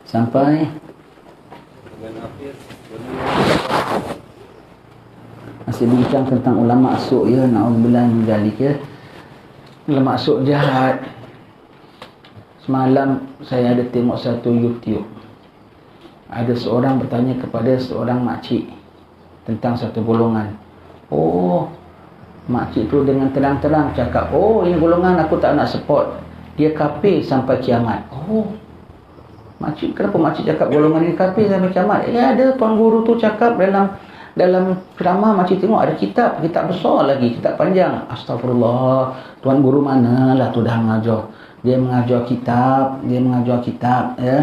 Sampai masih bincang tentang ulama su' ya, na'udzubillah min dzalik ya. Ulama su' jahat. Semalam saya ada tengok satu YouTube. Ada seorang bertanya kepada seorang makcik tentang satu golongan. Oh, makcik tu dengan terang-terang cakap, oh ini golongan aku tak nak support. Dia kafir sampai kiamat. Oh, makcik, kenapa makcik cakap golongan ini kafir sampai kiamat? Ya ada tuan guru tu cakap dalam ceramah, makcik tengok ada kitab besar lagi, kitab panjang. Astagfirullah, tuan guru manalah tu dah mengajar. Dia mengajar kitab ya.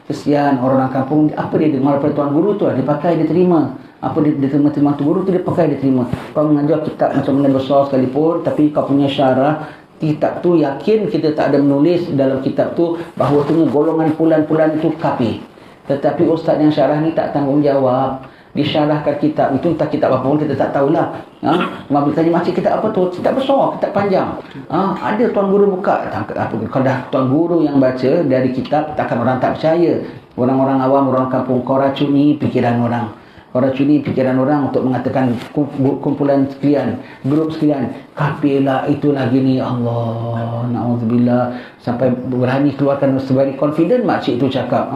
Kesian orang kampung, apa dia dengar daripada tuan guru tu, dia pakai, dia terima. Apa dia terima tu guru tu, dia pakai, dia terima. Kau mengajar kitab macam mana besar sekalipun, tapi kau punya syarah kitab tu, yakin kita tak ada menulis dalam kitab tu bahawa tu golongan fulan-fulan itu kafir. Tetapi ustaz yang syarah ni tak tanggungjawab. Disyarahkan kitab itu, entah kitab apa pun kita tak tahulah. Mabuk tanya makcik, kitab apa tu? Kitab besar, kitab panjang. Ada tuan guru buka. Kalau dah tuan guru yang baca dari kitab, takkan orang tak percaya. Orang-orang awam, orang kampung, kau racuni pikiran orang. Kau racuni pikiran orang untuk mengatakan kumpulan sekian, grup sekian, kafirlah, itulah gini. Allah, na'udzubillah. Sampai berani keluarkan very confident makcik itu cakap.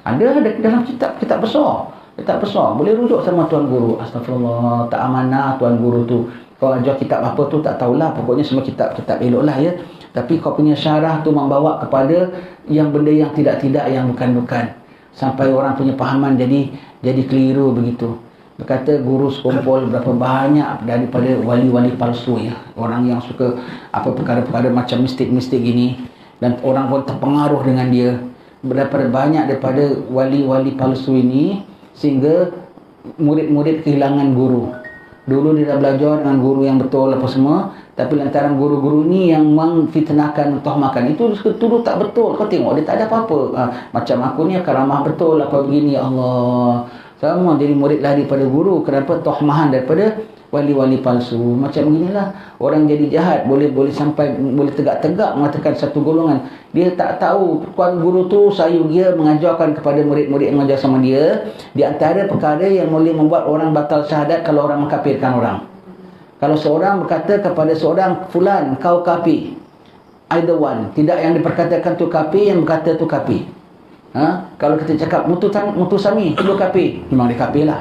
Ada dalam kitab besar. Kitab besar, boleh rujuk sama tuan guru. Astagfirullah, tak amanah tuan guru tu. Kau ajar kitab apa tu tak tahulah, pokoknya semua kitab elok lah ya. Tapi kau punya syarah tu membawa kepada yang benda yang tidak-tidak, yang bukan-bukan. Sampai orang punya pahaman jadi keliru begitu. Berkata guru sekumpul berapa banyak daripada wali-wali palsu ya. Orang yang suka apa perkara-perkara macam mistik-mistik gini, dan orang pun terpengaruh dengan dia. Berapa banyak daripada wali-wali palsu ini, sehingga murid-murid kehilangan guru. Dulu dia dah belajar dengan guru yang betul apa semua, tapi lantaran guru-guru ni yang memfitnahkan, makan itu tuduh tak betul. Kau tengok dia tak ada apa-apa. Macam aku ni karamah betul apa begini, Allah. Sama jadi murid lari daripada guru. Kenapa? Tohmahan daripada wali-wali palsu. Macam beginilah orang jadi jahat, boleh sampai boleh tegak-tegak mengatakan satu golongan. Dia tak tahu tuan guru tu sayu dia mengajarkan kepada murid-murid yang mengajar sama dia. Di antara perkara yang boleh membuat orang batal syahadat kalau orang mengkafirkan orang. Kalau seorang berkata kepada seorang, fulan kau kafir, either one, tidak yang diperkatakan tu kafir, yang berkata tu kafir. Kalau kita cakap mutusami tu kafir, memang dia kafir lah.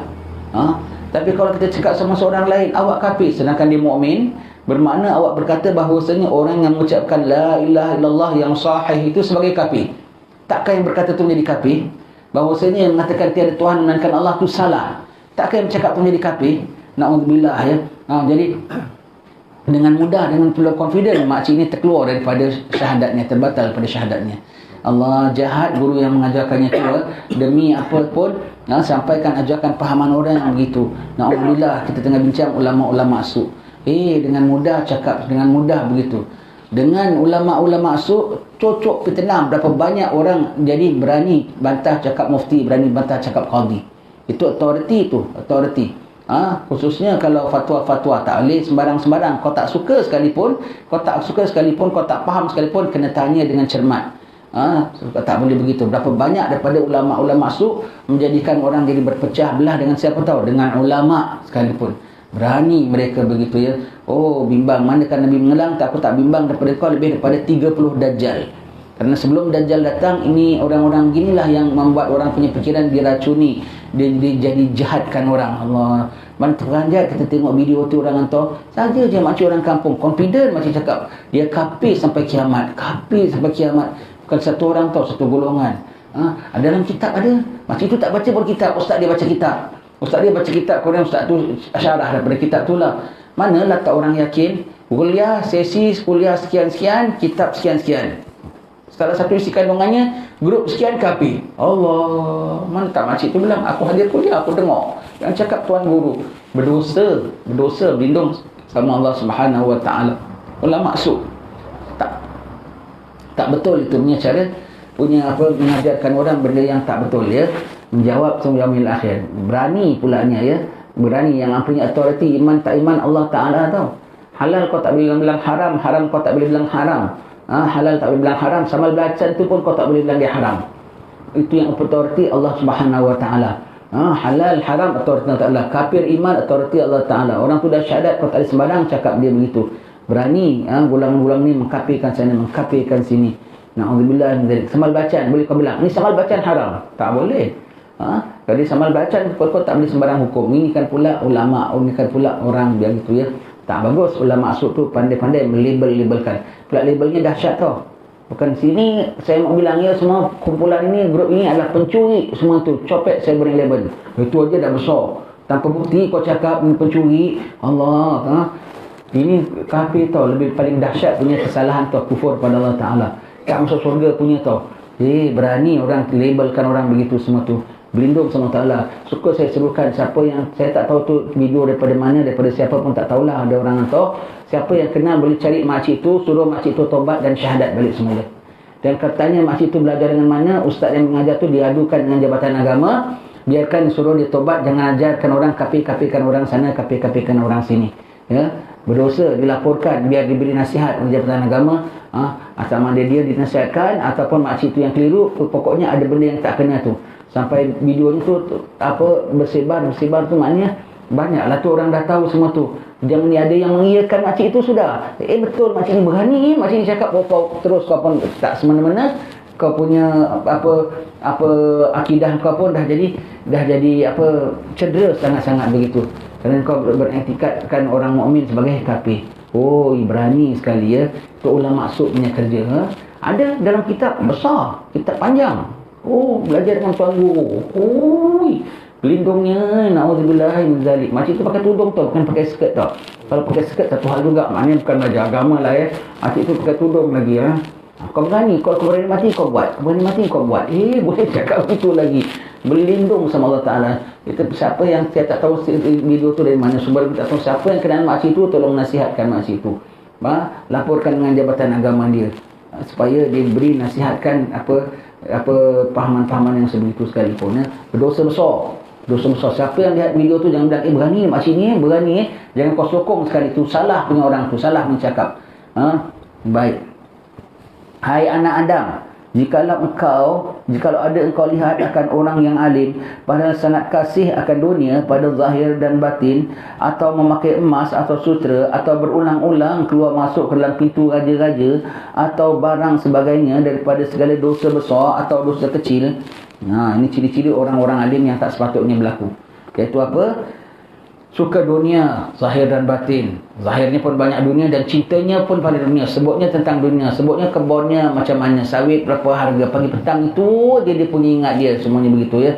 Tapi kalau kita cakap sama seorang lain, awak kafir, sedangkan dia mukmin, bermakna awak berkata bahawasanya orang yang mengucapkan la ilaha illallah yang sahih itu sebagai kafir. Takkan yang berkata itu menjadi kafir? Bahawasanya yang mengatakan tiada Tuhan melainkan Allah itu salah. Takkan yang bercakap itu menjadi kafir? Na'udzubillah ya. Jadi dengan mudah, dengan full confident, makcik ini terkeluar daripada syahadatnya, terbatal daripada syahadatnya. Allah, jahat guru yang mengajarkannya tu demi apa pun sampaikan ajarkan pahaman orang yang begitu. Na'udzubillah, kita tengah bincang ulama-ulama su'. Dengan mudah cakap, dengan mudah begitu. Dengan ulama-ulama su' cocok fitnah. Berapa banyak orang jadi berani bantah cakap mufti, berani bantah cakap qadhi. Itu authority tu, authority. Khususnya kalau fatwa-fatwa tak boleh sembarang-sembarang. Kau tak suka sekalipun, kau tak faham sekalipun, kena tanya dengan cermat. Tak boleh begitu. Berapa banyak daripada ulama-ulama su' menjadikan orang jadi berpecah belah dengan siapa tahu, dengan ulama sekalipun. Berani mereka begitu ya. Oh, bimbang, manakah Nabi mengelang, tak, aku tak bimbang daripada kau lebih daripada 30 dajjal. Karena sebelum dajjal datang, ini orang-orang ginilah yang membuat orang punya fikiran diracuni, dia jadi jahatkan orang. Allah, mana teranjat kita tengok video tu, orang hantar saja je macam orang kampung, confident macam cakap dia kafir sampai kiamat, kafir sampai kiamat. Bukan satu orang tau, satu golongan. Dalam kitab ada. Macam itu tak baca pun kitab. Ustaz dia baca kitab. Ustaz dia baca kitab, kemudian ustaz tu syarah daripada kitab tu lah. Manalah tak orang yakin. Kuliah, sesi kuliah sekian-sekian, kitab sekian-sekian. Salah satu isi kandungannya, grup sekian kafir. Allah, mana tak makcik tu bilang, aku hadir kuliah, aku dengar. Yang cakap tuan guru. Berdosa, berlindung sama Allah Subhanahu Wa Taala. Ulama su' tak betul itu punya cara, mengajarkan orang benda yang tak betul ya. Menjawab yaumil akhir. Berani pulanya ya. Berani yang punya authority, iman tak iman Allah Taala tahu. Halal kau tak boleh bilang haram, haram kau tak boleh bilang haram. Halal tak boleh bilang haram, sama belacan tu pun kau tak boleh bilang dia haram. Itu yang authority Allah Subhanahu Wa Taala. Halal haram authority Allah Taala. Kafir iman authority Allah Taala. Orang tu dah syahadat, kau tak ada sembarang cakap dia begitu. Berani gulang-gulang ni mengkafirkan sana, mengkafirkan sini. Na'udzubillah min dzalik. Samal bacaan boleh kau bilang, ni samal bacaan haram. Tak boleh. Kalau samal bacaan kau tak boleh sembarang hukum. Ini kan pula ulama, ini kan pula orang biar gitu ya. Tak bagus. Ulama asuk tu pandai-pandai melabel-labelkan. Pula labelnya dahsyat tau. Bukan sini saya mau bilang ya semua kumpulan ini, grup ini adalah pencuri semua tu. Copet saya beri label. Itu aja dah besar. Tanpa bukti kau cakap ini pencuri. Allah, ini kafir tau. Lebih paling dahsyat punya kesalahan tau, kufur pada Allah Ta'ala. Tak masuk surga punya tau. Berani orang labelkan orang begitu semua tu. Berlindung sama Ta'ala. Suka saya sebutkan siapa yang saya tak tahu tu video daripada mana, daripada siapa pun tak tahulah, ada orang tahu. Siapa yang kenal boleh cari makcik tu, suruh makcik tu tobat dan syahadat balik semula. Dan katanya makcik tu belajar dengan mana, ustaz yang mengajar tu diadukan dengan Jabatan Agama. Biarkan suruh dia tobat, jangan ajarkan orang, kafir-kafirkan orang sana, kafir-kafirkan orang sini. Ya, berdosa dilaporkan, biar diberi nasihat oleh Jabatan Agama. Sama dia dinasihatkan ataupun makcik tu yang keliru, pokoknya ada benda yang tak kena tu. Sampai videonya tu bersebar tu maknanya banyaklah tu orang dah tahu semua tu. Jangan ni ada yang mengiyakan makcik itu sudah. Betul makcik ni berani, makcik ni cakap kau terus kau pun tak semena-mena, kau punya apa akidah kau pun dah jadi cedera sangat-sangat begitu. Kerana kau beriktikadkan orang mukmin sebagai kafir. Berani sekali ya. Itu ulama maksud punya kerja. Ada dalam kitab besar, kitab panjang. Belajar dengan tuan guru. Pelindungnya, na'udzubillah min dzalik. Makcik tu pakai tudung tau, bukan pakai skirt tau. Kalau pakai skirt satu hal juga, maknanya bukan belajar agama lah ya. Makcik tu pakai tudung lagi ya. Kau berani, kau berani mati kau buat. Kau berani mati kau buat. Boleh cakap begitu lagi. Berlindung sama Allah Ta'ala. Itu siapa yang saya tak tahu video tu dari mana, sumber kita tahu. Siapa yang kenal makcik tu, tolong nasihatkan makcik tu. Laporkan dengan Jabatan Agama dia. Supaya dia beri nasihatkan apa pahaman-pahaman yang sebegitu sekalipun ya. Berdosa besar. Siapa yang lihat video tu jangan bilang berani makcik ni, berani jangan kau sokong sekali tu. Salah punya orang tu, salah mencakap. Baik. Hai anak Adam, jikalau ada engkau lihat akan orang yang alim padahal sangat kasih akan dunia pada zahir dan batin, atau memakai emas atau sutera, atau berulang-ulang keluar masuk ke dalam pintu raja-raja, atau barang sebagainya daripada segala dosa besar atau dosa kecil. Ini ciri-ciri orang-orang alim yang tak sepatutnya berlaku. Iaitu apa? Suka dunia, zahir dan batin. Zahirnya pun banyak dunia dan cintanya pun pada dunia. Sebutnya tentang dunia, sebutnya kebunnya macam mana, sawit berapa harga, pagi petang itu dia punya ingat dia, semuanya begitu ya.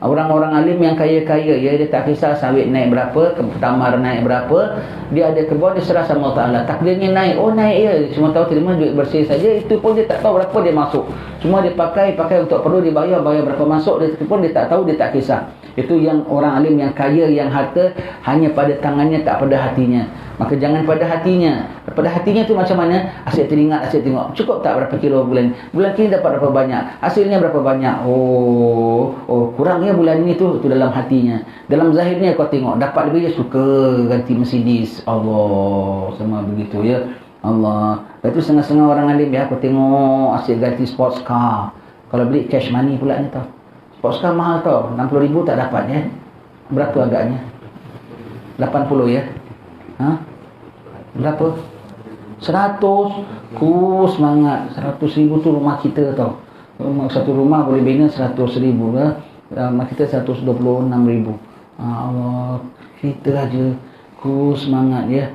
Orang-orang alim yang kaya-kaya ya, dia tak kisah sawit naik berapa, tamar naik berapa, dia ada kebun, dia serah sama Allah Ta'ala. Takdirnya naik, naik ya, cuma tahu terima duit bersih saja, itu pun dia tak tahu berapa dia masuk. Semua dia pakai untuk perlu dibayar, bayar berapa masuk, dia pun dia tak tahu, dia tak kisah. Itu yang orang alim yang kaya, yang harta hanya pada tangannya, tak pada hatinya. Maka jangan pada hatinya. Pada hatinya tu macam mana? Asyik tengok. Cukup tak berapa kilo bulan? Bulan ini dapat berapa banyak? Hasilnya berapa banyak? Kurangnya bulan ini tu dalam hatinya. Dalam zahirnya kau tengok, dapat lebih dia suka ganti Mercedes. Allah, semua begitu ya. Allah. Itu setengah-setengah orang alim ya, kau tengok asyik ganti sports car. Kalau beli cash money pula ni tau. Sports car mahal tau, 60,000 tak dapat ya. Berapa agaknya? 80 ya. Berapa? 100. Semangat. 100,000 tu rumah kita tau. Satu rumah boleh bina 100,000 lah. Rumah kita 126,000. Allah, kita aja semangat ya.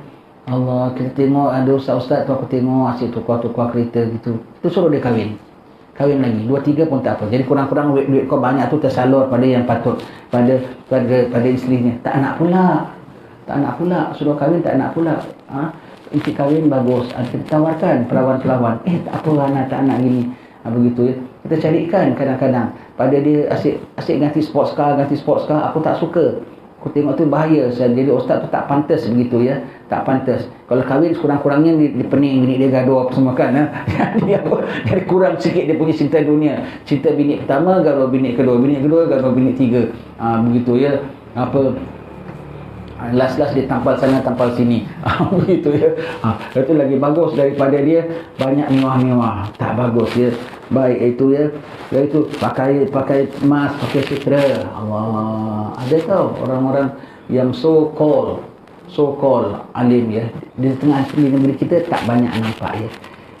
Allah, kita tengok ada ustaz-ustaz tu, aku tengok asyik tukar-tukar kereta gitu. Itu suruh dia kahwin lagi 2-3 pun tak apa. Jadi kurang-kurang duit kau banyak tu tersalur pada yang patut, pada isterinya. Tak nak pula suruh kahwin, tak nak pula. Isi kahwin bagus, kita tawarkan perawan-perawan, tak apa anak tak nak gini. Begitu ya. Kita carikan kadang-kadang pada dia asyik ganti sports car, aku tak suka. Aku tengok tu bahaya. Jadi ustaz tu tak pantas begitu ya. Tak pantas. Kalau kahwin sekurang-kurangnya dia pening, bini dia gaduh apa semua kan. Jadi kurang sikit dia punya cinta dunia. Cinta bini pertama, gaduh bini kedua, gaduh bini tiga. Begitu ya. Last-last dia tampal sana tampal sini. Begitu ya. Itu lagi bagus daripada dia banyak mewah-mewah. Tak bagus ya. Baik itu ya. Iaitu pakai emas, pakai sutra. Allah. Ada tahu orang-orang yang so called alim ya. Di tengah negeri kita tak banyak nampak ya.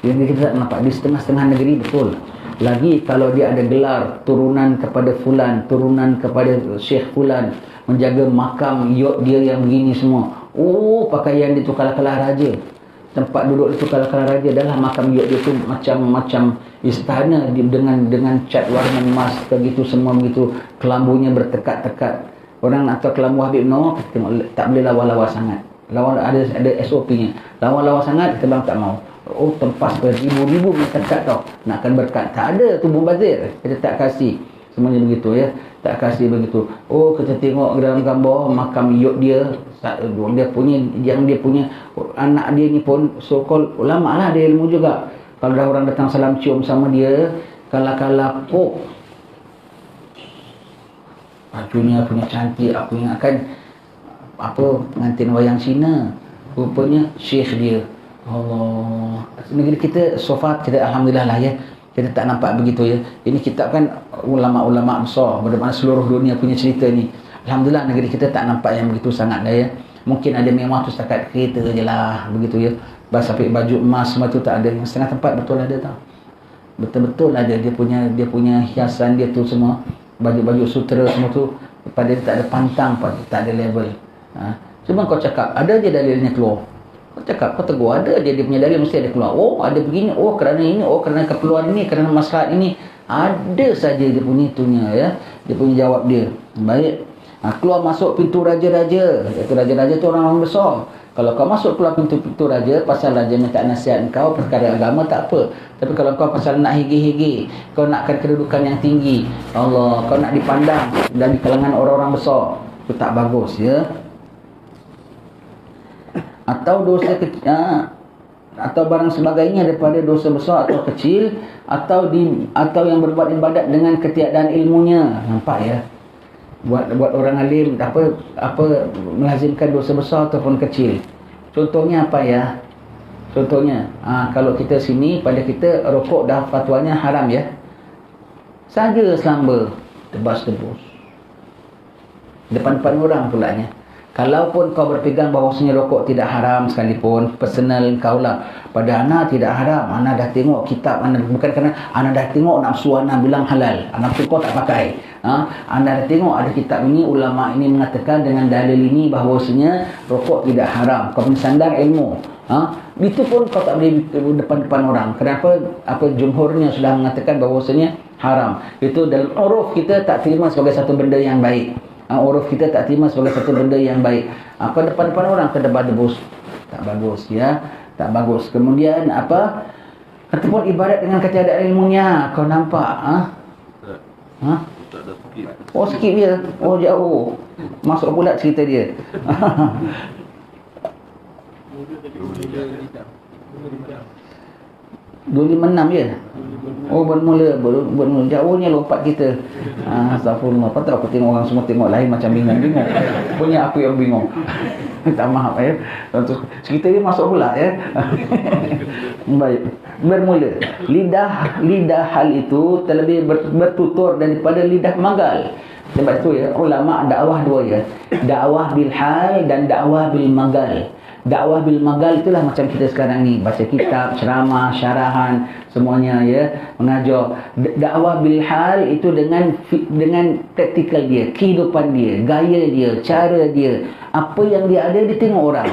Di negeri kita tak nampak. Di setengah-setengah negeri betul. Lagi kalau dia ada gelar turunan kepada fulan, turunan kepada syekh fulan, menjaga makam yacht dia yang begini semua. Oh, pakaian dia tu kalah-kalah raja. Tempat duduk dia tu kalah-kalah raja. Dalam makam yacht dia tu macam istana dengan cat warna emas begitu semua begitu. Kelambunya bertekat-tekat. Orang nak tahu kelambu Habib Noor, kita tengok tak boleh lawa-lawa sangat. Lawa ada SOP-nya. Lawa-lawa sangat kita bang tak mau. Oh, tempas beribu-ribu berkat tau. Nakkan berkat. Tak ada tu mubazir. Kita tak kasih. Semuanya begitu ya. Tak kasih begitu. Oh, kita tengok dalam gambar makam yacht dia. Dia punya anak dia ni pun so-called ulama lah, dia ilmu juga. Kalau dah orang datang salam cium sama dia, kala-kala pok. Bajunya punya cantik. Aku ingatkan pengantin wayang Cina. Rupanya syekh dia. Allah. Negeri kita so far kita alhamdulillah lah ya. Kita tak nampak begitu ya. Ini kitab kan ulama-ulama besar, bagaimana seluruh dunia punya cerita ni. Alhamdulillah negeri kita tak nampak yang begitu sangat dah ya. Mungkin ada mewah tu setakat kereta je lah begitu ya. Sampai baju emas semua tu tak ada. Yang setengah tempat betul ada tau. Betul-betul ada dia punya hiasan dia tu semua. Baju-baju sutera semua tu pada dia tak ada pantang, tak ada level. Cuma kau cakap ada je dalilnya keluar. Kau cakap, kau tegur, ada dia punya dalil mesti ada keluar. Oh, ada begini, oh kerana ini, oh kerana keperluan ini, kerana maslahat ini. Ada saja dia punya itunya ya. Dia punya jawab dia. Baik. Keluar masuk pintu raja-raja. Itu raja-raja tu orang-orang besar. Kalau kau masuk keluar pintu raja, pasal raja minta nasihat kau, perkara agama tak apa. Tapi kalau kau pasal nak higi-higi, kau nakkan kedudukan yang tinggi, Allah, kau nak dipandang dan di kalangan orang-orang besar, itu tak bagus ya. Atau dosa kecil, atau barang sebagainya daripada dosa besar atau kecil, atau yang berbuat ibadat dengan ketiadaan ilmunya. Nampak ya? Buat orang alim apa melazimkan dosa besar ataupun kecil. Contohnya apa ya? Contohnya, kalau kita sini pada kita rokok dah fatwanya haram ya. Saja selamba tebas-tebus. Depan-depan orang pulanya. Kalaupun kau berpegang bahawasanya rokok tidak haram sekalipun, personal kau lah. Pada Ana tidak haram. Ana dah tengok kitab, Ana bukan kerana Ana dah tengok nafsu Ana bilang halal. Nafsu kau tak pakai. Ana dah tengok ada kitab ini, ulama ini mengatakan dengan dalil ini bahawasanya rokok tidak haram. Kau bersandar ilmu. Itu pun kau tak boleh depan-depan orang. Kenapa? Jumhurnya sudah mengatakan bahawasanya haram. Itu dalam uruf kita tak terima sebagai satu benda yang baik. Uruf kita tak terima sebagai satu benda yang baik. Kau depan-depan orang kedebus, tak bagus ya, tak bagus. Kemudian ataupun ibarat dengan ketiadaan ilmunya. Kau nampak oh skip dia, oh jauh, masuk pula cerita dia. 256 je. Oh bermula jauhnya lompat kita. Astagfirullah. Patut aku tengok orang semua tengok lain macam bingung. Punya apa yang bingung. Tak maaf ya. Cerita dia masuk pula ya. Baik. Bermula lidah hal itu terlebih bertutur daripada lidah magal. Sebab itu ya ulama dakwah dua ya. Dakwah bil hal dan dakwah bil magal. Dakwah bil magal itulah macam kita sekarang ni, baca kitab, ceramah, syarahan, semuanya ya, mengajar. Dakwah bil hal itu dengan praktikal dia, kehidupan dia, gaya dia, cara dia, apa yang dia ada dia tengok orang.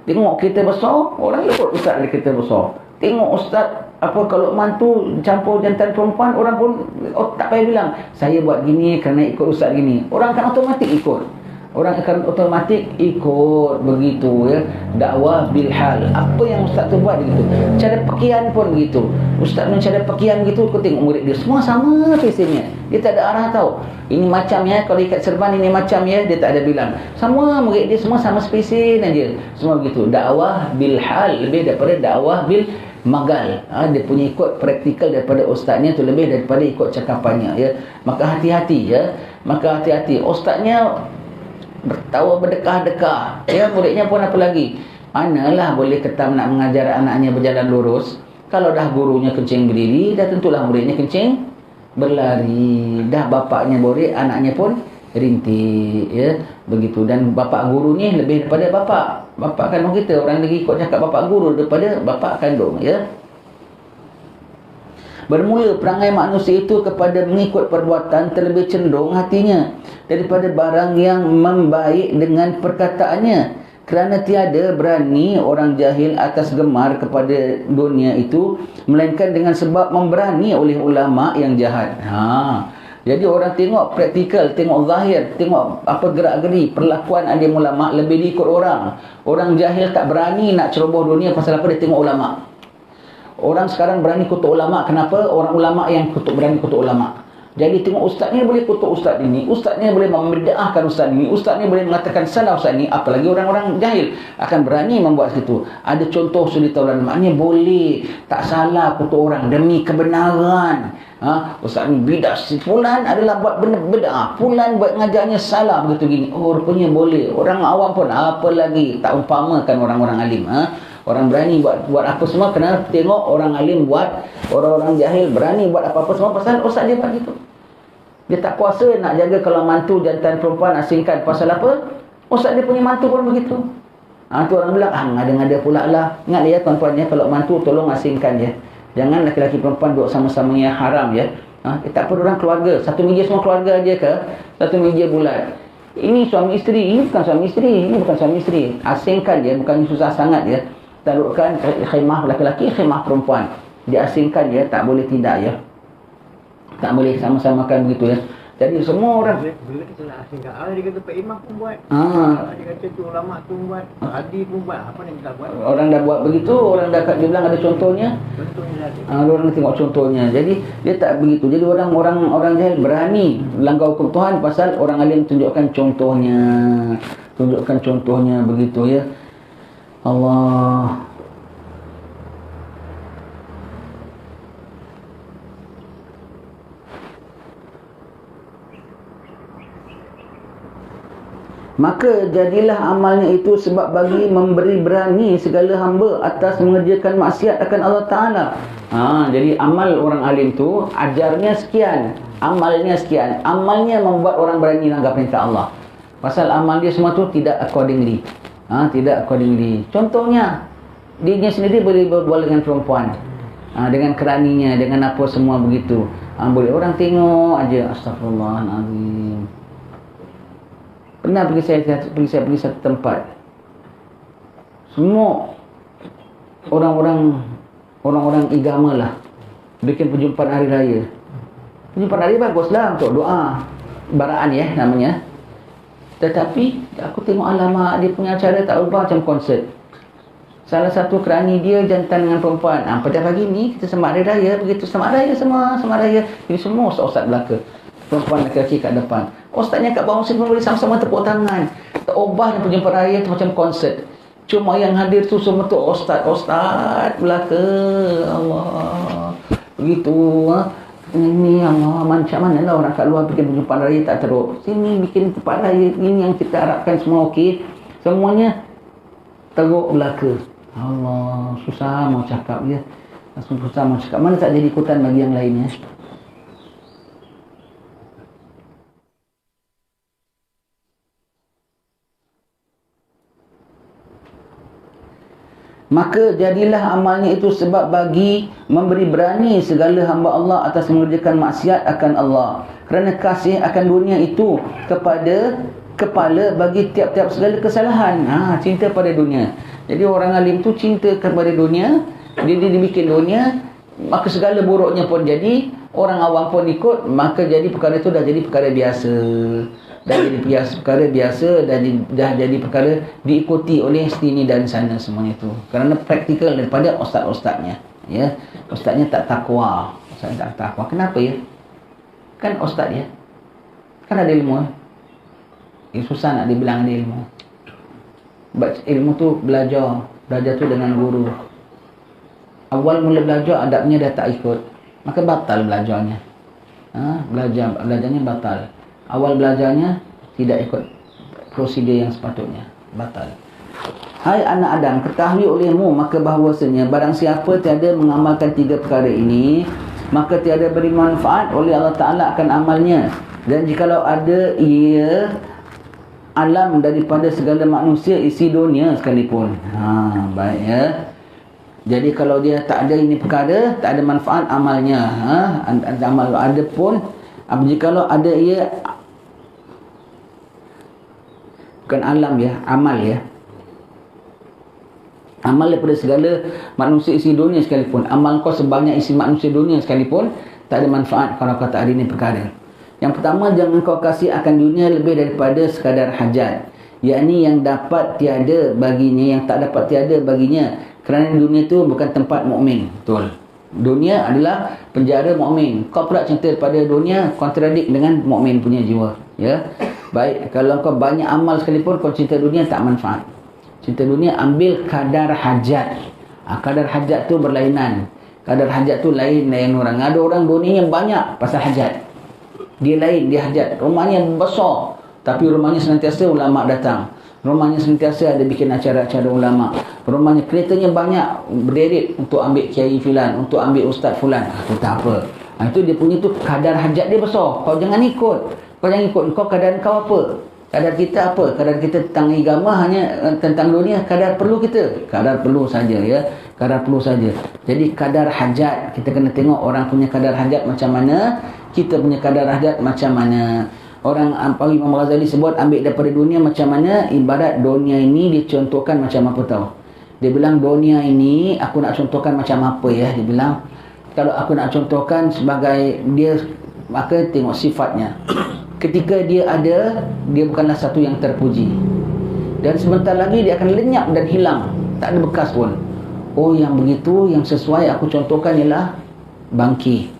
Tengok kita besar, orang ikut ustaz dia kita besar. Tengok ustaz kalau mantu campur jantan perempuan, orang pun tak payah bilang saya buat gini kerana ikut ustaz gini. Orang akan otomatik ikut. Orang akan otomatik ikut begitu ya. Dakwah bil hal. Apa yang ustaz tu buat begitu. Cara pakaian pun begitu. Ustaz punya cara pakaian gitu, kau tengok murid dia semua sama fashionnya. Dia tak ada arah tahu. Ini macam ya, kalau ikat serban ini macam ya, dia tak ada bilang. Semua murid dia semua sama spesies aja. Semua begitu. Dakwah bil hal lebih daripada dakwah bil magal. Dia punya ikut praktikal daripada ustaznya tu lebih daripada ikut cakapannya ya. Maka hati-hati ya. Ustaznya bertawa berdekah-dekah. Ya, muridnya pun apa lagi? Manalah boleh ketam nak mengajar anaknya berjalan lurus. Kalau dah gurunya kencing berdiri, dah tentulah muridnya kencing berlari. Dah bapaknya borik, anaknya pun rintik, ya. Begitu. Dan bapak guru ni lebih daripada bapak. Bapak kandung kita, orang lagi ikut cakap bapak guru daripada bapak kandung, ya. Bermula perangai manusia itu kepada mengikut perbuatan terlebih cenderung hatinya daripada barang yang membaik dengan perkataannya. Kerana tiada berani orang jahil atas gemar kepada dunia itu, melainkan dengan sebab memberani oleh ulama yang jahat. Jadi orang tengok praktikal, tengok zahir, tengok apa gerak-geri, perlakuan alim ulama lebih diikut orang. Orang jahil tak berani nak ceroboh dunia pasal apa? Dia tengok ulama. Orang sekarang berani kutuk ulama. Kenapa? Orang ulama yang berani kutuk ulama. Jadi tengok ustaz ni boleh kutuk ustaz ini, ustaz ni boleh membid'ahkan ustaz ini, ustaz ni boleh mengatakan salah ustaz ni. Apalagi orang-orang jahil akan berani membuat situ. Ada contoh suri taulan, maknanya boleh tak salah kutuk orang demi kebenaran. Ustaz ni bid'ah, si fulan adalah buat benda bid'ah, fulan buat ngajarnya salah, begitu gini. Oh, rupanya boleh. Orang awam pun apa lagi tak umpamakan orang-orang alim. Orang berani buat apa semua kena tengok orang alim buat, orang-orang jahil berani buat apa-apa semua pasal ustaz dia buat gitu. Dia tak kuasa nak jaga kalau mantu jantan perempuan asingkan pasal apa? Ustaz dia punya mantu pun begitu. Tu orang bilang, ngada-ngada pula lah. Ingat ya tuan-tuan ya, kalau mantu tolong asingkan ya. Jangan laki-laki perempuan duduk sama-sama yang haram ya. Tak perlu orang keluarga. Satu meja semua keluarga aja ke? Satu meja bulat. Ini suami isteri, ini bukan suami isteri, ini bukan suami isteri. Asingkan dia, bukan susah sangat ya. Taruhkan khemah lelaki, khemah perempuan. Diasingkan ya, tak boleh tidak ya. Tak boleh sama-samakan begitu ya. Jadi semua orang bila kita nak asingkan, dia kata Pak Imam pun buat. Dia kata tu ulama tu buat, Hadi pun buat. Apa yang kita buat? Orang dah buat begitu, orang dah dia bilang ada contohnya. Contohnya ada. Orang tengok contohnya. Jadi dia tak begitu. Jadi orang jahil berani langgar hukum Tuhan pasal orang alim tunjukkan contohnya. Tunjukkan contohnya begitu ya. Allah. Maka jadilah amalnya itu sebab bagi memberi berani segala hamba atas mengerjakan maksiat akan Allah Ta'ala. Jadi amal orang alim tu ajarnya sekian, amalnya sekian. Amalnya membuat orang berani langgar perintah Allah. Pasal amal dia semua tu tidak accordingly. Tidak accordingly. Contohnya, dirinya sendiri boleh berbual dengan perempuan. Dengan keraninya, dengan apa semua begitu. Boleh orang tengok aja. Astagfirullahaladzim. Pernah pergi satu tempat. Semua orang-orang agama lah bikin perjumpaan hari raya. Perjumpaan hari baguslah untuk doa. Baraan ya namanya. Tetapi aku tengok alamak dia punya acara tak ubah macam konsert. Salah satu kerani dia jantan dengan perempuan. Pada pagi ni kita sembah hari raya, begitu sembah raya semua, sembah raya. Jadi semua ustaz belaka. Perempuan lelaki kat depan. Ustaznya kat bawah pun boleh sama-sama tepuk tangan. Tak ubah perjumpaan raya tu macam konsert. Cuma yang hadir tu semua tu ustaz belaka. Allah. Begitu ini Allah, macam mana lah orang kat luar bikin perjumpaan raya tak teruk. Sini bikin tempat raya ini yang kita harapkan semua okey. Semuanya teruk belaka. Allah, susah mau cakap ya. Susah mau cakap. Mana tak jadi ikutan bagi yang lainnya. Maka jadilah amalnya itu sebab bagi memberi berani segala hamba Allah atas mengerjakan maksiat akan Allah. Kerana kasih akan dunia itu kepada kepala bagi tiap-tiap segala kesalahan. Cinta pada dunia. Jadi orang alim tu cinta kepada dunia. Dia dibikin dunia. Maka segala buruknya pun jadi. Orang awam pun ikut. Maka jadi perkara itu dah jadi perkara biasa. Dah jadi perkara biasa. Dah jadi perkara diikuti oleh sini dan sana semuanya itu. Kerana praktikal daripada ustaz-ustaznya. Ya, ustaznya tak takwa. Ustaznya tak takwa. Kenapa ya? Kan ustaz ya. Kan ada ilmu. Susah nak dibilang ada ilmu. Ilmu tu belajar. Belajar tu dengan guru. Awal mula belajar adabnya dah tak ikut. Maka batal belajarnya. Belajarnya batal. Awal belajarnya tidak ikut prosedur yang sepatutnya. Batal. Hai anak Adam, ketahui olehmu maka bahawasanya barang siapa tiada mengamalkan 3 perkara ini, maka tiada beri manfaat oleh Allah Ta'ala akan amalnya. Dan jikalau ada ia alam daripada segala manusia isi dunia sekalipun. Baik ya. Jadi kalau dia tak ada ini perkara, tak ada manfaat amalnya. Amal ada pun, jikalau ada ia, bukan alam ya, amal ya. Amal daripada segala manusia isi dunia sekalipun, amal kau sebanyak isi manusia dunia sekalipun, tak ada manfaat kalau kau tak ada ini perkara. Yang pertama, jangan kau kasih akan dunia lebih daripada sekadar hajat, yakni yang dapat tiada baginya, yang tak dapat tiada baginya, kerana dunia itu bukan tempat mukmin. Betul, dunia adalah penjara mukmin. Kau pula cinta pada dunia, kontradik dengan mukmin punya jiwa ya. Baik, kalau kau banyak amal sekalipun kau cinta dunia, tak manfaat. Cinta dunia ambil kadar hajat. Kadar hajat tu berlainan. Kadar hajat tu lain orang. Ada orang dunianya banyak pasal hajat, dia lain, dia hajat. Rumahnya besar, tapi rumahnya senantiasa ulama datang. Rumahnya senantiasa ada bikin acara-acara ulama. Rumahnya keretanya banyak berderet untuk ambil kiai filan, untuk ambil ustaz fulan. Itu tak apa. Itu dia punya tu kadar hajat dia besar. Kau jangan ikut. Kau jangan ikut. Kau kadar kau apa? Kadar kita apa? Kadar kita tentang agama hanya tentang dunia. Kadar perlu kita, kadar perlu saja ya. Kadar perlu saja. Jadi kadar hajat, kita kena tengok orang punya kadar hajat macam mana, kita punya kadar hajat macam mana. Orang Imam Ghazali sebut ambil daripada dunia macam mana. Ibarat dunia ini dicontohkan macam apa tahu? Dia bilang dunia ini aku nak contohkan macam apa ya. Dia bilang kalau aku nak contohkan sebagai dia, maka tengok sifatnya. Ketika dia ada, dia bukanlah satu yang terpuji, dan sebentar lagi dia akan lenyap dan hilang, tak ada bekas pun. Oh, yang begitu, yang sesuai aku contohkan ialah bangkai.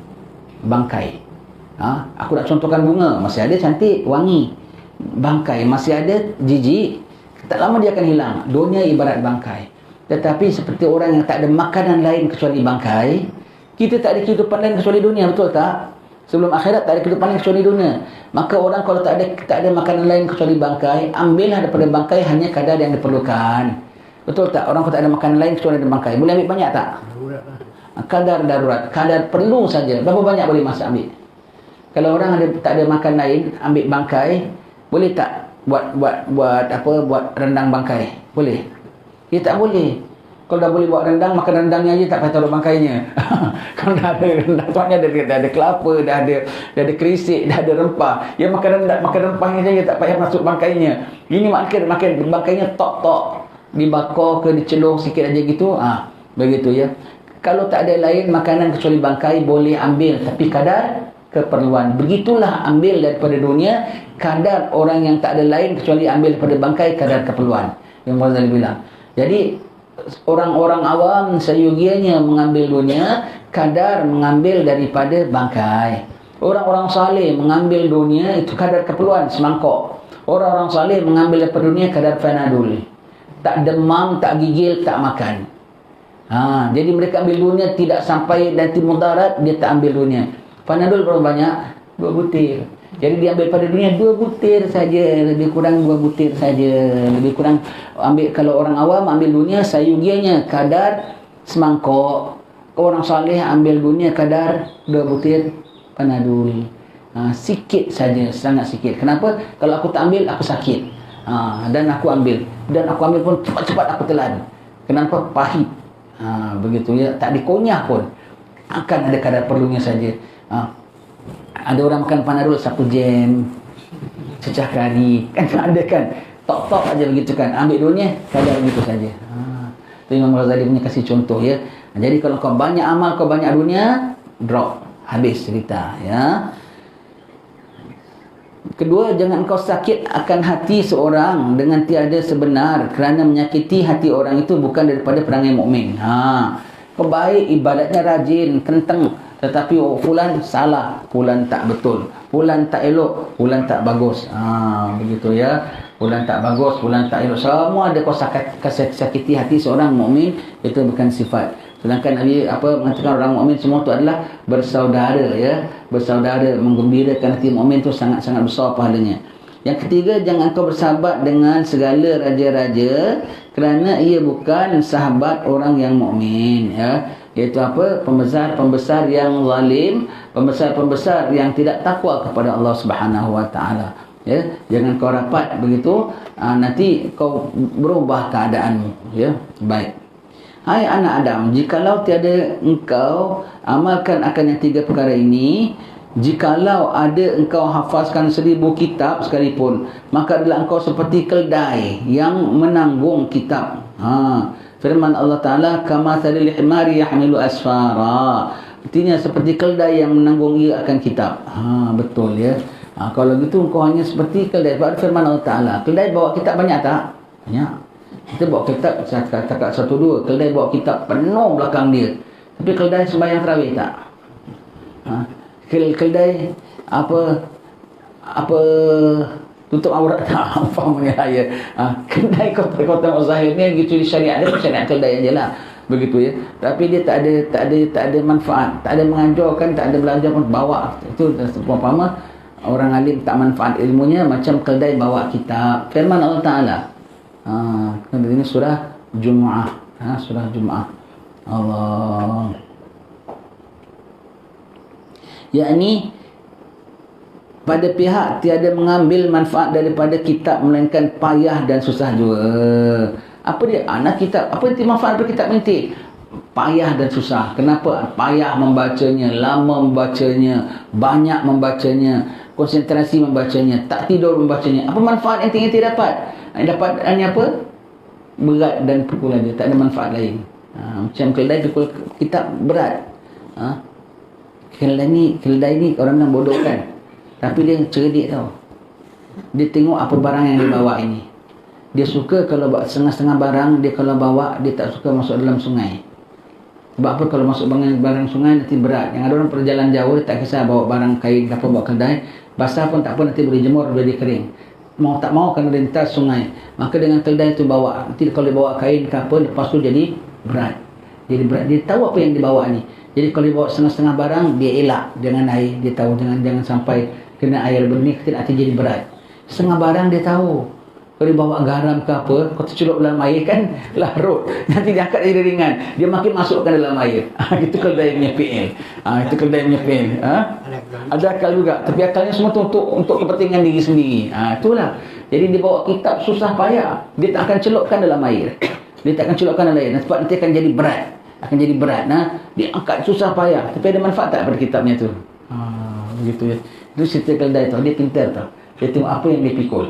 Aku nak contohkan bunga, masih ada cantik, wangi. Bangkai masih ada, jijik, tak lama dia akan hilang. Dunia ibarat bangkai. Tetapi seperti orang yang tak ada makanan lain kecuali bangkai, kita tak ada kehidupan lain kecuali dunia, betul tak? Sebelum akhirat tak ada kehidupan lain kecuali dunia. Maka orang kalau tak ada makanan lain kecuali bangkai, ambillah daripada bangkai hanya kadar yang diperlukan. Betul tak? Orang kalau tak ada makanan lain kecuali ada bangkai, boleh ambil banyak tak? Kadar darurat, kadar perlu saja. Berapa banyak boleh masak ambil? Kalau orang tak ada makan lain, ambil bangkai, boleh tak buat rendang bangkai? Boleh? Ya, tak boleh. Kalau dah boleh buat rendang, makan rendangnya aja tak payah taruh bangkainya. Kalau dah ada rendang, tuannya dah ada kelapa, dah ada kerisik, dah ada rempah. Ya, makan rempahnya saja, tak payah masuk bangkainya. Ini makan bangkainya tok dibakar ke dicelur sikit aja gitu. Begitu ya. Kalau tak ada lain makanan kecuali bangkai, boleh ambil, tapi kadar keperluan. Begitulah ambil daripada dunia, kadar orang yang tak ada lain kecuali ambil daripada bangkai, kadar keperluan. Yang Ghazali bilang. Jadi orang-orang awam seyogianya mengambil dunia, kadar mengambil daripada bangkai. Orang-orang saleh mengambil dunia, itu kadar keperluan, semangkok. Orang-orang saleh mengambil daripada dunia kadar Panadol. Tak demam, tak gigil, tak makan. Jadi mereka ambil dunia tidak sampai nanti mudarat, dia tak ambil dunia. Panadol berapa banyak? 2 butir. Jadi dia ambil pada dunia 2 butir saja, lebih kurang 2 butir saja, lebih kurang. Ambil, kalau orang awam ambil dunia sayugianya kadar semangkok. Orang saleh ambil dunia kadar 2 butir Panadol. Sikit saja, sangat sikit. Kenapa? Kalau aku tak ambil, aku sakit. Dan aku ambil pun cepat-cepat aku telan. Kenapa? Pahit. Begitu ya, tak dikunyah pun, akan ada kadar perlunya saja. Ada orang makan Panadol 1 jam, cecah kari, kan ada kan, tok-tok aja begitu kan. Ambil dunia kadar begitu saja. Itu Imam Ghazali punya kasih contoh ya. Jadi kalau kau banyak amal, kau banyak dunia, drop, habis cerita ya. Kedua, jangan kau sakit akan hati seorang dengan tiada sebenar, kerana menyakiti hati orang itu bukan daripada perangai mukmin. Kau baik, ibadatnya rajin, kenteng, tetapi fulan salah, fulan tak betul, fulan tak elok, fulan tak bagus. Begitu ya. Fulan tak bagus, fulan tak elok. Semua ada kau sakiti hati seorang mukmin, itu bukan sifat. Sedangkan Nabi mengatakan orang mukmin semua itu adalah bersaudara ya. Bersaudara, menggembirakan hati mukmin itu sangat-sangat besar pahalanya. Yang ketiga, jangan kau bersahabat dengan segala raja-raja kerana ia bukan sahabat orang yang mukmin, ya. Iaitu apa? Pembesar-pembesar yang zalim, pembesar-pembesar yang tidak takwa kepada Allah Subhanahu wa taala. Ya, jangan kau rapat begitu, nanti kau berubah keadaanmu, ya. Baik. Hai anak Adam, jikalau tiada engkau amalkan akan yang tiga perkara ini, jikalau ada engkau hafazkan 1000 kitab sekalipun, maka adalah engkau seperti keldai yang menanggung kitab. Firman Allah Ta'ala, kama thalil himari yahmilu asfara. Artinya seperti keldai yang menanggung ia akan kitab. Betul, ya. Kalau gitu engkau hanya seperti keldai. Sebab firman Allah Ta'ala, keldai bawa kitab banyak tak? Banyak. Kita bawa kitab cakap 1-2, keldai bawa kitab penuh belakang dia. Tapi keldai sembahyang tarawih tak? Keldai apa tutup aurat tak? Faham ni saya. Keldai kau tengok zahir ni gitu di syariat dia, syariat keldai ajalah. Begitu, ya. Tapi dia tak ada manfaat, tak ada mengajarkan, tak ada belajar pun bawa. Itu umpama orang alim tak manfaat ilmunya, macam keldai bawa kitab. Firman Allah Ta'ala, ini surah Jumu'ah, surah Jumu'ah. Allah, yakni pada pihak tiada mengambil manfaat daripada kitab melainkan payah dan susah juga. Apa dia? Anak kitab. Apa itu manfaat daripada kitab nanti? Payah dan susah. Kenapa? Payah membacanya, lama membacanya, banyak membacanya, konsentrasi membacanya, tak tidur membacanya. Apa manfaat yang tinggi dapat? Yang dapat hanya apa? Berat dan pukulan dia, tak ada manfaat lain. Macam keldai pukul kitab berat. Keldai ni orang bilang bodoh kan, tapi dia cerdik tau. Dia tengok apa barang yang dia bawa ini. Dia suka kalau bawa setengah-setengah barang, dia kalau bawa, dia tak suka masuk dalam sungai. Sebab apa? Kalau masuk barang sungai nanti berat. Yang ada orang perjalanan jauh, dia tak kisah bawa barang kain apa, bawa keldai, basah pun tak apa, nanti boleh jemur, boleh kering. Mau tak mau kena lintas sungai. Maka dengan keldai itu bawa. Nanti kalau dia bawa kain ke apa, lepas tu jadi berat. Jadi berat. Dia tahu apa yang dibawa ni. Jadi kalau dia bawa setengah-setengah barang, dia elak dengan air. Dia tahu jangan sampai kena air benih, nanti jadi berat. Setengah barang dia tahu. Kalau dia bawa garam ke apa, kau tercelup dalam air kan, larut. Nanti dia angkat jadi ringan. Dia makin masukkan dalam air. Itu keldai punya PL. Itu keldai punya PL. Ada akal juga. Tapi akalnya semua tu untuk kepentingan diri sendiri. Itulah. Jadi dia bawa kitab susah payah. Dia tak akan celupkan dalam air. Dia tak akan celupkan dalam air. Sebab nanti akan jadi berat. Dia angkat susah payah. Tapi ada manfaat tak pada kitabnya tu? Begitu, ya. Itu cerita keldai tu. Dia pintar tau. Dia tengok apa yang dia pikul.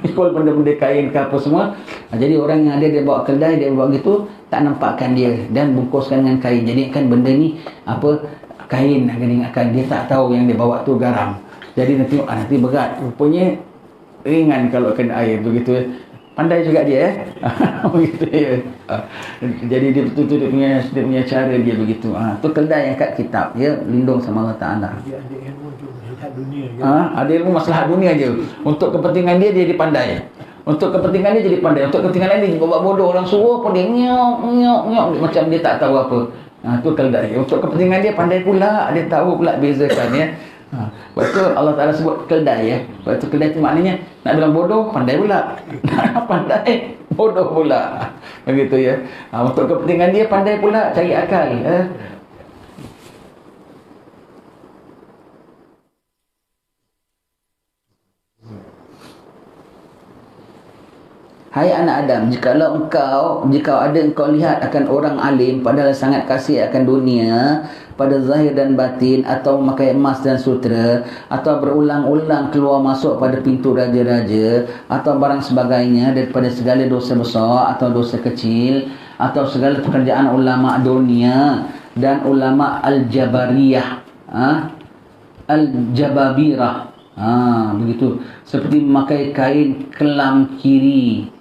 Pikul benda-benda kain ke apa semua. Jadi orang yang ada dia bawa keldai, dia bawa gitu, tak nampakkan dia dan bungkuskan dengan kain. Jadi kan benda ni apa, kain akan ingatkan. Dia tak tahu yang dia bawa tu garam. Jadi nanti nanti berat. Rupanya ringan kalau kena air begitu, ya. Pandai juga dia, begitu, ya. Jadi dia betul-betul dia punya cara dia begitu. Tu keldai yang kat kitab, ya, lindung sama Allah Ta'ala. Ada ilmu masalah dunia je. Untuk kepentingan dia dipandai. Untuk kepentingan dia jadi pandai. Untuk kepentingan lain dia buat bodoh. Orang suruh pun dia nyok macam dia tak tahu apa. Tu keldai. Untuk kepentingan dia pandai pula. Dia tahu pula bezakan, ya. Sebab tu Allah Ta'ala sebut keldai, ya. Sebab tu keldai tu maknanya nak bilang bodoh, pandai pula. Pandai, bodoh pula. Begitu, ya. Untuk kepentingan dia pandai pula, cari akal, ya. Hai anak Adam, jika ada engkau lihat akan orang alim padahal sangat kasih akan dunia, pada zahir dan batin, atau memakai emas dan sutra, atau berulang-ulang keluar masuk pada pintu raja-raja, atau barang sebagainya daripada segala dosa besar atau dosa kecil, atau segala pekerjaan ulama dunia dan ulama al-jabariyah, al-jababirah, begitu, seperti memakai kain kelam kiri,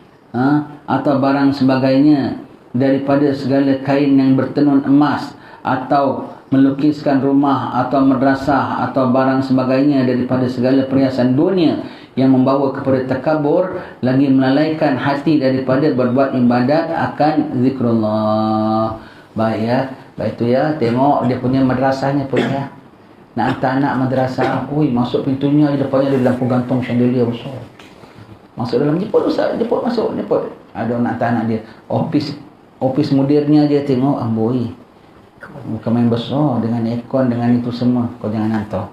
atau barang sebagainya daripada segala kain yang bertenun emas, atau melukiskan rumah atau madrasah atau barang sebagainya daripada segala perhiasan dunia yang membawa kepada takabur, lagi melalaikan hati daripada berbuat ibadat akan zikrullah. Baik, ya. Baik tu, ya. Tengok dia punya madrasahnya pun, ya. Nak hantar anak madrasah, masuk pintunya, depannya ada lampu gantung chandelier besar. Masuk dalam, jemput Ustaz, jemput masuk, jemput. Ada nak hantar anak dia. Office mudirnya dia tengok, amboi. Bukan main besar dengan aircon, dengan itu semua. Kau jangan hantar.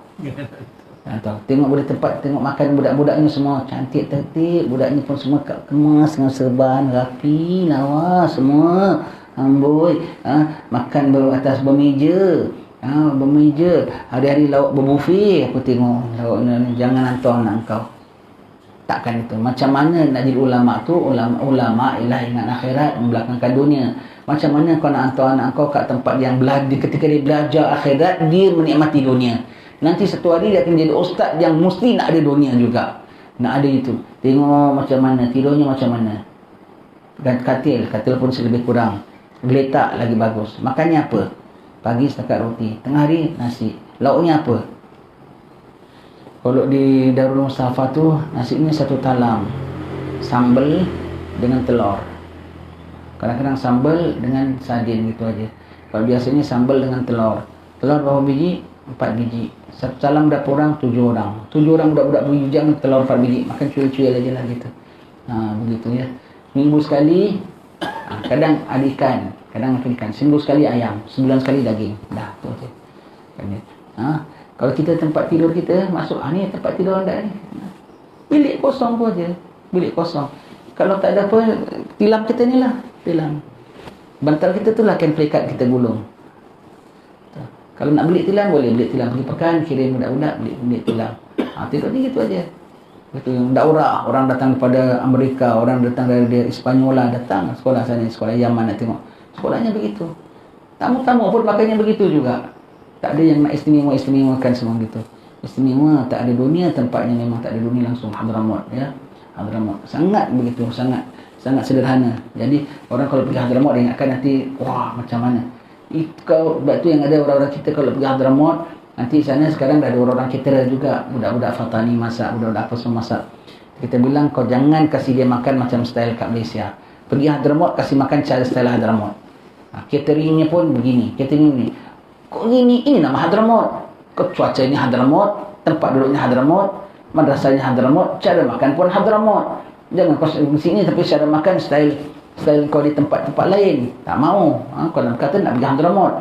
Tengok boleh tempat, tengok makan budak-budaknya semua cantik tertib, budaknya pun semua kemas dengan serban rapi, lawa semua. Amboi, makan atas bermeja. Bermeja. Hari-hari lauk berbuffet. Aku tengok lauknya ni. Jangan hantar anak kau. Takkan itu. Macam mana nak jadi ulama tu? Ulama ialah ingat akhirat, membelakangkan dunia. Macam mana kau nak hantar anak kau kat tempat yang ketika dia belajar akhirat, dia menikmati dunia. Nanti satu hari dia akan jadi ustaz yang mesti nak ada dunia juga. Nak ada itu. Tengok macam mana, tidurnya macam mana. Dan katil pun lebih kurang. Geletak lagi bagus. Makannya apa? Pagi setakat roti. Tengah hari nasi. Lauknya apa? Kalau di Darul Mustafa tu, nasinya satu talam. Sambal dengan telur. Kadang-kadang sambal dengan sardin gitu aja. Kalau biasanya sambal dengan telur. Telur berapa biji? 4 biji. Satu talam berapa orang? 7 orang. 7 orang budak-budak bujang, telur 4 biji. Makan cuil-cuil aja lah gitu. Begitu ya. Minggu sekali, kadang ada ikan. Kadang makan ikan. Seminggu sekali ayam. Sebulan sekali daging. Dah, tu aja. Kalau kita tempat tidur kita, masuk, ni tempat tidur anda ni. Bilik kosong pun aja. Bilik kosong. Kalau tak ada apa, tilam kita ni lah. Tilam. Bantal kita tu lah kain pelikat kita gulung. Kalau nak beli tilam, boleh beli tilam. Pergi pekan, kirim budak-budak, beli tilam. Tidur ni gitu aja. Gitu. Daurah, orang datang daripada Amerika, orang datang dari Spanyola, datang sekolah sana, sekolah Yaman nak tengok. Sekolahnya begitu. Tamu-tamu pun pakainya begitu juga. Tak ada yang nak istimewakan semua gitu. Istimewa, tak ada dunia, tempatnya memang tak ada dunia langsung. Hadramaut, ya. Hadramaut. Sangat begitu, sangat sederhana. Jadi, orang kalau pergi Hadramaut, dia ingatkan nanti, wah, macam mana. Sebab tu yang ada orang-orang kita kalau pergi Hadramaut, nanti sana sekarang dah ada orang-orang caterer juga. Budak-budak Fatani masak, budak-budak apa semua masak. Kita bilang, kau jangan kasih dia makan macam style kat Malaysia. Pergi Hadramaut, kasih makan cara style Hadramaut. Cateringnya pun begini, catering ni. Kok gini? Ini nama Hadramaut. Cuaca ini Hadramaut, tempat duduknya Hadramaut, madrasahnya Hadramaut, cara makan pun Hadramaut. Jangan kau di sini tapi cara makan style kau di tempat-tempat lain. Tak mau. Kau nak kata nak pergi Hadramaut.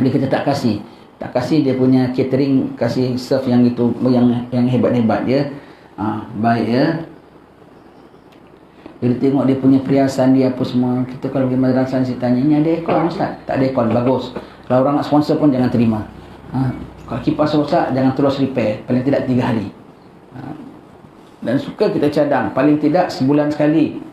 Jadi kita tak kasih dia punya catering, kasih serve yang itu, yang hebat-hebat dia. Baik ya. Bila tengok dia punya perhiasan dia apa semua, kita kalau pergi madrasah saya tanya, ini ada aircon Ustaz? Tak ada aircon, bagus. Kalau orang nak sponsor pun jangan terima. Kalau kipas rosak, jangan terus repair. Paling tidak 3 hari. Dan suka kita cadang. Paling tidak sebulan sekali.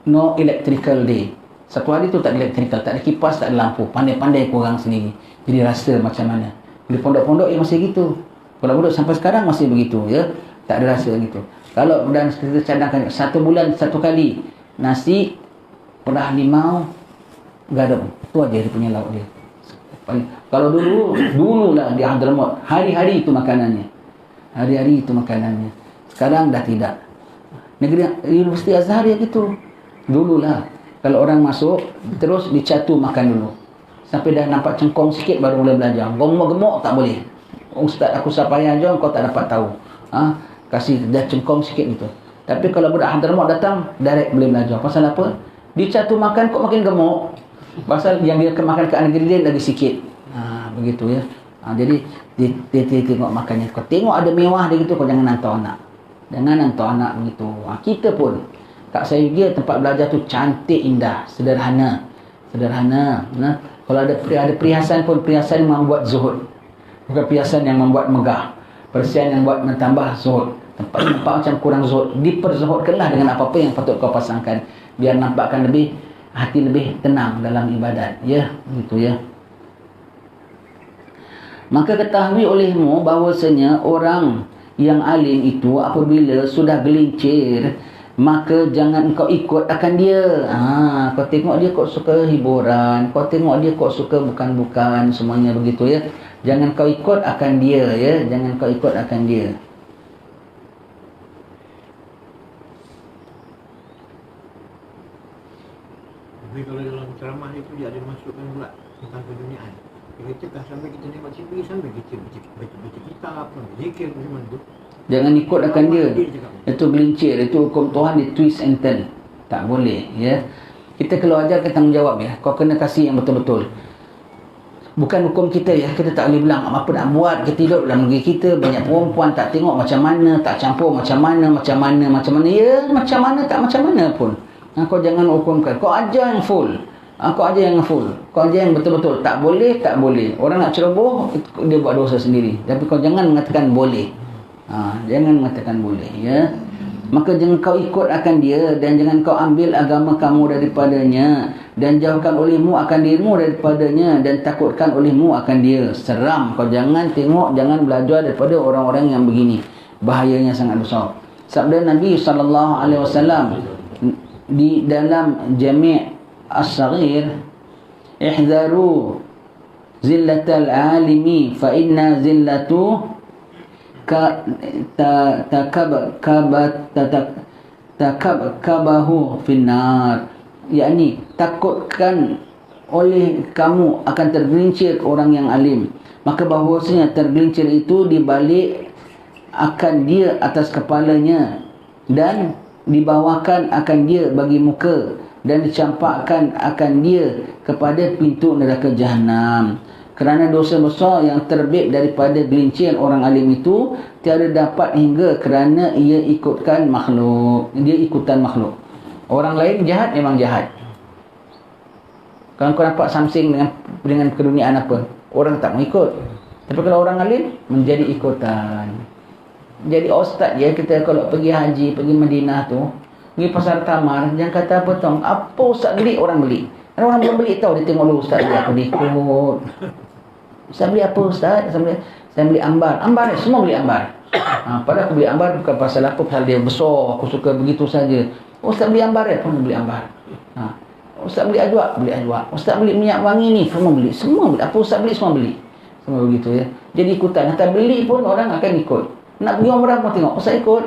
No electrical day. Satu hari tu tak ada electrical. Tak ada kipas, tak ada lampu. Pandai-pandai korang sendiri. Jadi rasa macam mana. Di pondok-pondok masih gitu. Pondok-pondok sampai sekarang masih begitu. Ya, tak ada rasa gitu. Kalau dan kita cadangkan 1 bulan 1 kali. Nasi, perah limau, garam. Tu aja dia punya lauk dia. Kalau dululah di Hadramaut, hari-hari itu makanannya. Hari-hari itu makanannya. Sekarang dah tidak. Negeri Universiti Azhar ya gitu. Dululah. Kalau orang masuk, terus dicatu makan dulu. Sampai dah nampak cengkong sikit baru boleh belajar. Gemuk-gemuk tak boleh. Ustaz aku sapaya jom kau tak dapat tahu. Kasih dah cengkong sikit gitu. Tapi kalau budak Hadramaut datang, direct boleh belajar. Pasal apa? Dicatu makan kok makin gemuk. Pasal yang dia makan kat negeri dia lagi sikit. Begitu ya. Jadi dia tengok makannya. Kau tengok ada mewah dia gitu, kau jangan hantar anak. Jangan hantar anak begitu. Kita pun Kak Sayugia tempat belajar tu cantik, indah, sederhana. Kalau ada perhiasan pun perhiasan yang membuat zuhud. Bukan perhiasan yang membuat megah. Perhiasan yang buat menambah zuhud. Tempat nampak macam kurang zuhud, diperzuhudkanlah dengan apa-apa yang patut kau pasangkan. Biar nampakkan lebih, hati lebih tenang dalam ibadat. Ya, gitu ya. Maka ketahui olehmu bahawasanya orang yang alim itu apabila sudah gelincir, maka jangan kau ikut akan dia. Kau tengok dia kok suka hiburan, kau tengok dia kok suka bukan-bukan, semuanya begitu ya. Jangan kau ikut akan dia ya, jangan kau ikut akan dia. Tapi kalau dalam ceramah itu dia ada masukkan pula tentang keduniaan. Dia kata sampai kita tengok TV, sampai kita baca kitab, sampai zikir macam tu. Jangan ikut akan dia. Itu gelincir, itu hukum Tuhan di twist and turn. Tak boleh, ya. Kita kalau ajar kita tanggungjawab, ya. Kau kena kasih yang betul-betul. Bukan hukum kita, ya. Kita tak boleh bilang apa nak buat. Kita hidup dalam negeri kita, banyak perempuan tak tengok macam mana, tak campur macam mana. Ya, macam mana tak macam mana pun. Kau jangan hukumkan. Kau ajar yang full. Kau ajar yang full. Kau ajar yang betul-betul. Tak boleh, tak boleh. Orang nak ceroboh, dia buat dosa sendiri. Tapi kau jangan mengatakan boleh. Jangan mengatakan boleh, ya. Maka jangan kau ikut akan dia, dan jangan kau ambil agama kamu daripadanya, dan jauhkan olehmu akan dirimu daripadanya, dan takutkan olehmu akan dia. Seram. Kau jangan tengok, jangan belajar daripada orang-orang yang begini. Bahayanya sangat besar. Sabda Nabi SAW di dalam Jami' As-Saghir, ihzaru zillatal alimi fa inna zillatu takabahu finnar, yakni takutkan oleh kamu akan tergelincir orang yang alim, maka bahawasanya tergelincir itu dibalik akan dia atas kepalanya, dan dibawakan akan dia bagi muka, dan dicampakkan akan dia kepada pintu neraka jahanam. Kerana dosa besar yang terbit daripada gelincir orang alim itu tiada dapat hingga kerana ia ikutkan makhluk. Dia ikutan makhluk. Orang lain jahat memang jahat. Kalau kau nampak something dengan keduniaan apa, orang tak mau ikut. Tapi kalau orang alim menjadi ikutan. Jadi ustaz ya, kita kalau pergi haji, pergi Madinah tu, pergi pasar Tamar, jangan kata apa tau, apa ustaz beli, orang beli. Kalau orang belum beli tahu, dia tengok dulu ustaz beli apa, dia ikut. Ustaz beli apa ustaz? Saya beli ambar. Ambar ni, semua beli ambar. Padahal aku beli ambar bukan pasal apa, pasal dia besar, aku suka begitu saja. Ustaz beli ambar ya, pun beli ambar. Ustaz beli ajwa, beli ajwa. Ustaz beli minyak wangi ni, semua beli. Semua beli. Apa ustaz beli, semua beli. Semua begitu ya. Jadi ikutan. Hantar beli pun orang akan ikut. Nak pergi umrah pun tengok, ustaz ikut.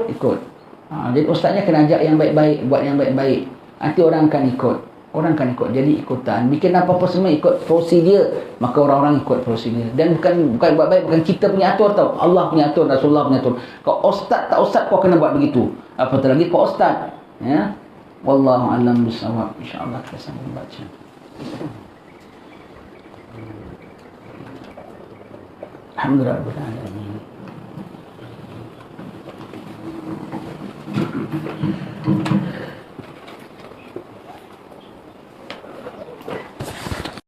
Jadi ustaznya kena ajak yang baik-baik, buat yang baik-baik. Nanti orang akan ikut. Orang akan ikut, jadi ikutan. Bikin apa-apa semua ikut prosedur, maka orang-orang ikut prosedur. Dan bukan buat baik, bukan kita punya atur tau. Allah punya atur, Rasulullah punya atur. Kau ustaz tak ustaz, kau kena buat begitu. Apatah lagi kau ustaz. Ya. Wallahu a'lam bissawab. Insya-Allah kita sambung baca. Alhamdulillah.